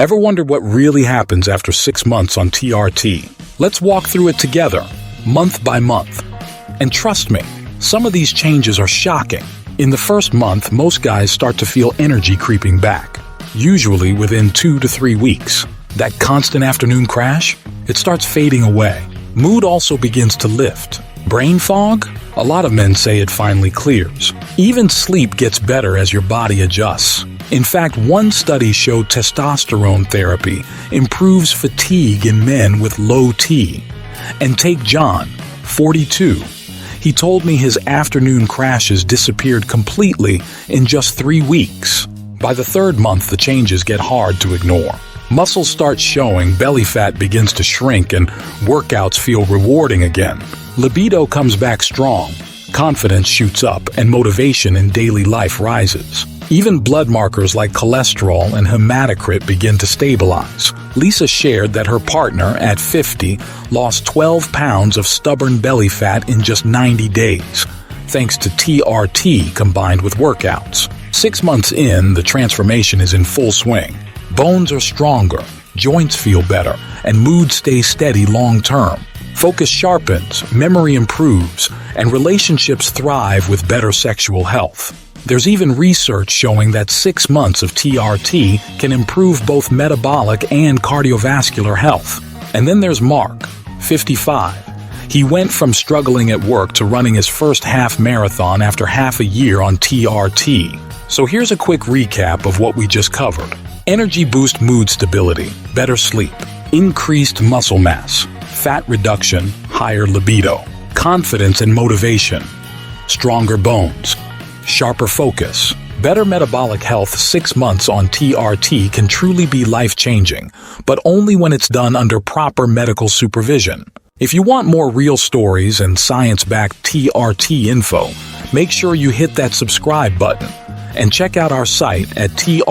Ever wondered what really happens after 6 months on TRT? Let's walk through it together, month by month. And trust me, some of these changes are shocking. In the first month, most guys start to feel energy creeping back, usually within 2 to 3 weeks. That constant afternoon crash, it starts fading away. Mood also begins to lift. Brain fog? A lot of men say it finally clears. Even sleep gets better as your body adjusts. In fact, one study showed testosterone therapy improves fatigue in men with low T. And take John, 42. He told me his afternoon crashes disappeared completely in just 3 weeks. By the 3rd month, the changes get hard to ignore. Muscles start showing, belly fat begins to shrink, and workouts feel rewarding again. Libido comes back strong, confidence shoots up, and motivation in daily life rises. Even blood markers like cholesterol and hematocrit begin to stabilize. Lisa shared that her partner, at 50, lost 12 pounds of stubborn belly fat in just 90 days, thanks to TRT combined with workouts. 6 months in, the transformation is in full swing. Bones are stronger, joints feel better, and mood stays steady long-term. Focus sharpens, memory improves, and relationships thrive with better sexual health. There's even research showing that 6 months of TRT can improve both metabolic and cardiovascular health. And then there's Mark, 55. He went from struggling at work to running his first half marathon after half a year on TRT. So here's a quick recap of what we just covered. Energy boost, mood stability, better sleep, increased muscle mass, fat reduction, higher libido, confidence and motivation, stronger bones, sharper focus, better metabolic health. 6 months on TRT can truly be life-changing, but only when it's done under proper medical supervision. If you want more real stories and science-backed TRT info, make sure you hit that subscribe button and check out our site at trtnyc.com.